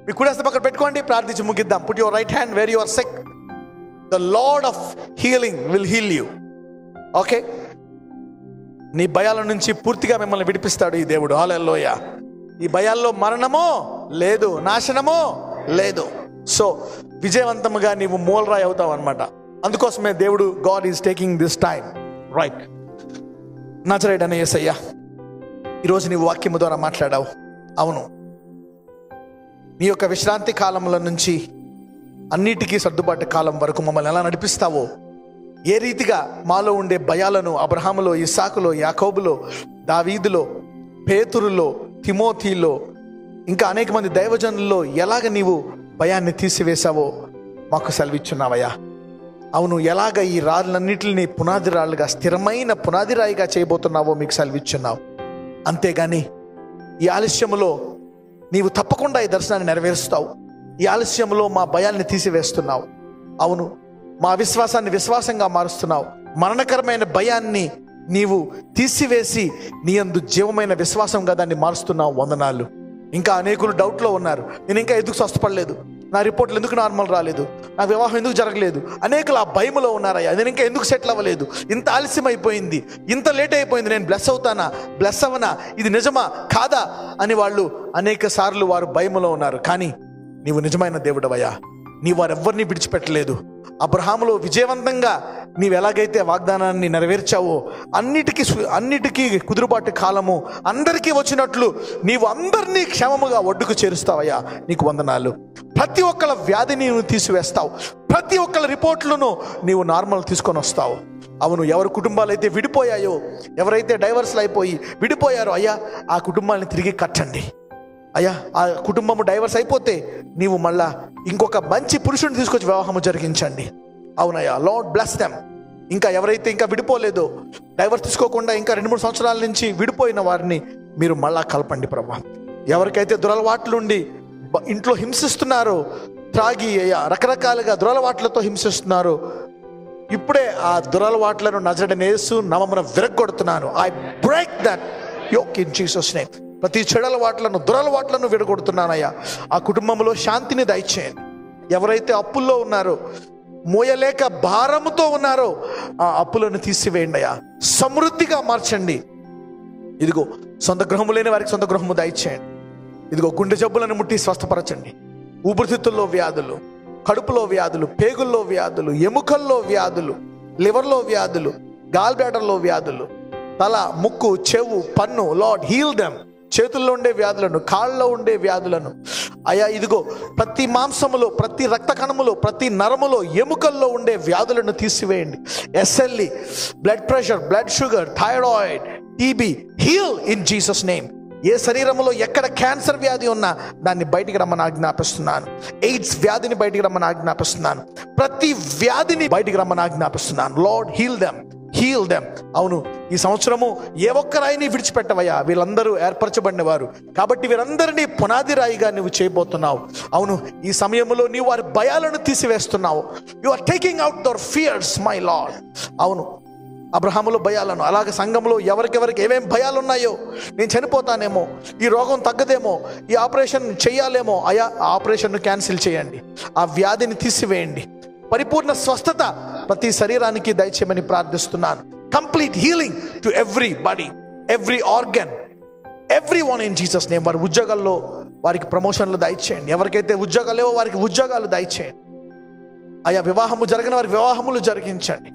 మీ కుడి హస్తం పక్కన పెట్టుకోండి, ప్రార్థించి ముగిద్దాం. Put your right hand where you are sick. The Lord of healing will heal you. Okay, నీ భయాల నుంచి పూర్తిగా మిమ్మల్ని విడిపిస్తాడు ఈ దేవుడు. హల్లెలూయా. ఈ భయాల్లో మరణమో లేదు, నాశనమో లేదు. సో విజయవంతంగా నీవు మూలరాయి అవుతావు అనమాట. అందుకోసమే దేవుడు, God is taking this time. Right. నజరేయుడైన యేసయ్యా, ఈరోజు నీవు వాక్యము ద్వారా మాట్లాడావు. అవును, నీ యొక్క విశ్రాంతి కాలంలో నుంచి అన్నిటికీ సర్దుబాటు కాలం వరకు మమ్మల్ని ఎలా నడిపిస్తావో, ఏ రీతిగా మాలో ఉండే భయాలను అబ్రహాములో, ఇస్సాకులో, యాకోబులో, దావీదులో, పేతురులో, తిమోతిలో, ఇంకా అనేక మంది దైవజనుల్లో ఎలాగ నీవు భయాన్ని తీసివేశావో మాకు సెలవిచ్చున్నావయ్యా. అవును, ఎలాగ ఈ రాళ్ళన్నిటిని పునాది రాళ్ళుగా, స్థిరమైన పునాది రాయిగా చేయబోతున్నావో మీకు సెలవిచ్చున్నావు. అంతేగాని ఈ ఆలస్యములో నీవు తప్పకుండా ఈ దర్శనాన్ని నెరవేరుస్తావు. ఈ ఆలస్యంలో మా భయాల్ని తీసివేస్తున్నావు. అవును, మా విశ్వాసాన్ని విశ్వాసంగా మారుస్తున్నావు. మరణకరమైన భయాన్ని నీవు తీసివేసి నీ యందు జీవమైన విశ్వాసంగా దాన్ని మారుస్తున్నావు. వందనాలు. ఇంకా అనేకులు డౌట్లో ఉన్నారు. నేను ఇంకా ఎందుకు స్వస్థపడలేదు, నా రిపోర్ట్లు ఎందుకు నార్మల్ రాలేదు, నా వివాహం ఎందుకు జరగలేదు, అనేకులు ఆ భయములో ఉన్నారయ్యా. నేను ఇంకా ఎందుకు సెటిల్ అవ్వలేదు, ఇంత ఆలస్యం అయిపోయింది, ఇంత లేట్ అయిపోయింది, నేను బ్లెస్ అవుతానా, బ్లెస్ అవ్వనా, ఇది నిజమా కాదా అని వాళ్ళు అనేక సార్లు వారు భయములో ఉన్నారు. కానీ నీవు నిజమైన దేవుడవయ్యా. నీ వారెవ్వరిని విడిచిపెట్టలేదు. అబ్రహాములో విజయవంతంగా నీవు ఎలాగైతే వాగ్దానాన్ని నెరవేర్చావో, అన్నిటికీ కుదురుబాటు కాలము అందరికీ వచ్చినట్లు నీవు అందరినీ క్షేమముగా ఒడ్డుకు చేరుస్తావయ్యా. నీకు వందనాలు. ప్రతి ఒక్కళ్ళ వ్యాధిని నీవు తీసివేస్తావు. ప్రతి ఒక్కళ్ళ రిపోర్ట్లను నీవు నార్మల్ తీసుకొని వస్తావు. అవును, ఎవరి కుటుంబాలు అయితే విడిపోయాయో, ఎవరైతే డైవర్స్లు అయిపోయి విడిపోయారో అయ్యా, ఆ కుటుంబాన్ని తిరిగి కట్టండి అయ్యా. ఆ కుటుంబము డైవర్స్ అయిపోతే నీవు మళ్ళా ఇంకొక మంచి పురుషుని తీసుకొచ్చి వివాహము జరిగించండి. అవునయ్యా, లార్డ్ బ్లెస్ దెమ్. ఇంకా ఎవరైతే ఇంకా విడిపోలేదో, డైవర్స్ తీసుకోకుండా ఇంకా 2-3 సంవత్సరాల నుంచి విడిపోయిన వారిని మీరు మళ్ళా కలపండి ప్రభా. ఎవరికైతే దురలవాట్లుండి ఇంట్లో హింసిస్తున్నారో, త్రాగి రకరకాలుగా దురలవాట్లతో హింసిస్తున్నారో, ఇప్పుడే ఆ దురలవాట్లను నజరేయుడైన యేసు నామమున విరగొడుతున్నాను. I break that yoke in Jesus name. ప్రతి చెడలవాట్లను, దురలవాట్లను విడగొడుతున్నానయ్యా. ఆ కుటుంబంలో శాంతిని దయచేయండి. ఎవరైతే అప్పుల్లో ఉన్నారో, మోయలేక భారముతో ఉన్నారో, ఆ అప్పులను తీసివేయండి అయ్యా. సమృద్ధిగా మార్చండి. ఇదిగో సొంత గృహము లేని వారికి సొంత గృహము దయచేయండి. ఇదిగో గుండె జబ్బులను ముట్టి స్వస్థపరచండి. ఊపిరితిత్తుల్లో వ్యాధులు, కడుపులో వ్యాధులు, పేగుల్లో వ్యాధులు, ఎముకల్లో వ్యాధులు, లివర్లో వ్యాధులు, గాల్ బ్లాడర్లో వ్యాధులు, తల, ముక్కు, చెవు, పన్ను, లార్డ్ హీల్ దెమ్. చేతుల్లో ఉండే వ్యాధులను, కాళ్ళలో ఉండే వ్యాధులను అయ్యా, ఇదిగో ప్రతి మాంసములో, ప్రతి రక్త కణములో, ప్రతి నరములో, ఎముకల్లో ఉండే వ్యాధులను తీసివేయండి. SLE, blood pressure, blood sugar, thyroid, TB, heal in Jesus name. ఏ శరీరంలో ఎక్కడ క్యాన్సర్ వ్యాధి ఉన్నా దాన్ని బయటికి రమ్మని ఆజ్ఞాపిస్తున్నాను. ఎయిడ్స్ వ్యాధిని బయటికి రమ్మని ఆజ్ఞాపిస్తున్నాను. ప్రతి వ్యాధిని బయటికి రమ్మని ఆజ్ఞాపిస్తున్నాను. Lord heal them, heal them. అవును, ఈ సంవత్సరము ఏ ఒక్కరాయిని విడిచిపెట్టవయ్యా. వీళ్ళందరూ ఏర్పరచబడిన వారు కాబట్టి వీరందరినీ పునాది రాయిగా నువ్వు చేయబోతున్నావు. అవును, ఈ సమయంలో నీవు వారి భయాలను తీసివేస్తున్నావు. You are taking out their fears my Lord. అవును, అబ్రహాములో భయాలను, అలాగే సంఘంలో ఎవరికెవరికి ఏమేం భయాలు ఉన్నాయో, నేను చనిపోతానేమో, ఈ రోగం తగ్గదేమో, ఈ ఆపరేషన్ చేయాలేమో, అయా ఆ ఆపరేషన్ను క్యాన్సిల్ చేయండి. ఆ వ్యాధిని తీసివేయండి. పరిపూర్ణ స్వస్థత ప్రతి శరీరానికి దయచేయమని ప్రార్థిస్తున్నాను. Complete healing to every body, every organ, every one in Jesus name. వారి ఉద్యోగాల్లో వారికి ప్రమోషన్లు దయచేయండి. ఎవరికైతే ఉద్యోగాలు లేవో వారికి ఉద్యోగాలు దయచేయండి. అయా వివాహము జరిగిన వారికి వివాహములు జరిగించండి.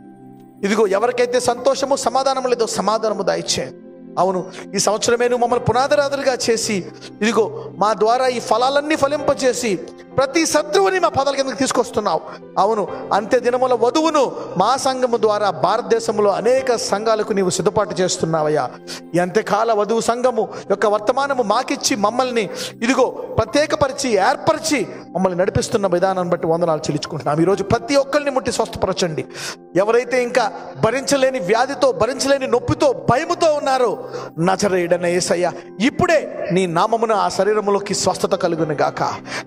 ఇదిగో ఎవరికైతే సంతోషము, సమాధానము లేదో సమాధానము దయచేయండి. అవును, ఈ సంవత్సరమే నువ్వు మమ్మల్ని పునాదిరాదులుగా చేసి, ఇదిగో మా ద్వారా ఈ ఫలాలన్నీ ఫలింపచేసి ప్రతి శత్రువుని మా పదల కిందకి తీసుకొస్తున్నావు. అవును, అంత్య దినముల వధువును మా సంఘము ద్వారా భారతదేశంలో అనేక సంఘాలకు నీవు సిద్ధపాటు చేస్తున్నావయ్యా. ఈ అంత్యకాల వధువు సంఘము యొక్క వర్తమానము మాకిచ్చి మమ్మల్ని ఇదిగో ప్రత్యేకపరిచి, ఏర్పరిచి మమ్మల్ని నడిపిస్తున్న విధానాన్ని బట్టి వందనాలు చెల్లించుకుంటున్నాం. ఈరోజు ప్రతి ఒక్కరిని ముట్టి స్వస్థపరచండి. ఎవరైతే ఇంకా భరించలేని వ్యాధితో, భరించలేని నొప్పితో, భయముతో ఉన్నారో, నజరేయుడైన యేసయ్య ఇప్పుడే నీ నామమున ఆ శరీరములోకి స్వస్థత కలుగును గాక.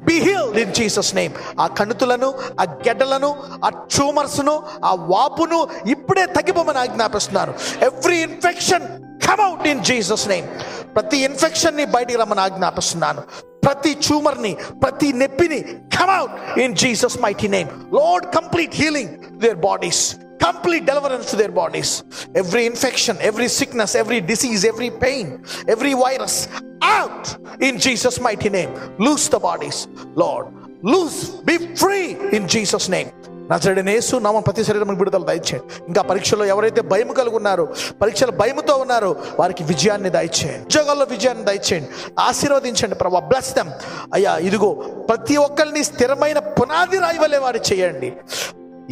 Be healed in Jesus name. ఆ కణుతులను, ఆ గెడ్డలను, ఆ ట్యూమర్స్ను, ఆ వాపును ఇప్పుడే తగ్గిపోమని ఆజ్ఞాపిస్తున్నాను. Every infection come out in Jesus name. ప్రతి ఇన్ఫెక్షన్ ని బయటికి రమ్మని ఆజ్ఞాపిస్తున్నాను. ప్రతి ట్యూమర్ని, ప్రతి నొప్పిని come out in Jesus mighty name. Lord, complete healing their bodies, complete deliverance to their bodies. Every infection, every sickness, every disease, every pain, every virus, out in Jesus mighty name. Loose the bodies, Lord. Loose, be free in Jesus name. నజరేయుడైన యేసు నామమున ప్రతి శరీరానికి విడుదల దయచేయండి. ఇంకా పరీక్షలో ఎవరైతే భయం కలిగి ఉన్నారో, పరీక్షల భయముతో ఉన్నారో, వారికి విజయాన్ని దయచేయండి. ఉద్యోగాల్లో విజయాన్ని దయచేయండి. ఆశీర్వదించండి ప్రభువా. Bless them. అయ్యా ఇదిగో ప్రతి ఒక్కరిని స్థిరమైన పునాది రాయి వలె వారు చేయండి.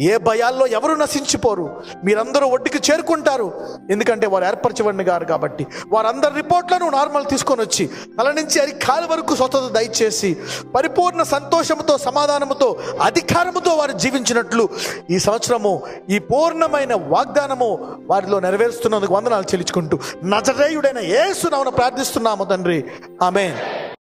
ఏ భయాల్లో ఎవరు నశించిపోరు. మీరందరూ ఒడ్డుకి చేరుకుంటారు. ఎందుకంటే వారు ఏర్పరచబడిన గారు కాబట్టి. వారందరి రిపోర్ట్లను నార్మల్ తీసుకొని వచ్చి తల నుంచి అరికాల వరకు స్వస్థత దయచేసి పరిపూర్ణ సంతోషముతో, సమాధానముతో, అధికారముతో వారు జీవించినట్లు ఈ సంవత్సరము ఈ పూర్ణమైన వాగ్దానము వారిలో నెరవేరుస్తున్నందుకు వందనాలు చెల్లించుకుంటూ నజరేయుడైన యేసు నామమున ప్రార్థిస్తున్నాము తండ్రి. ఆమేన్.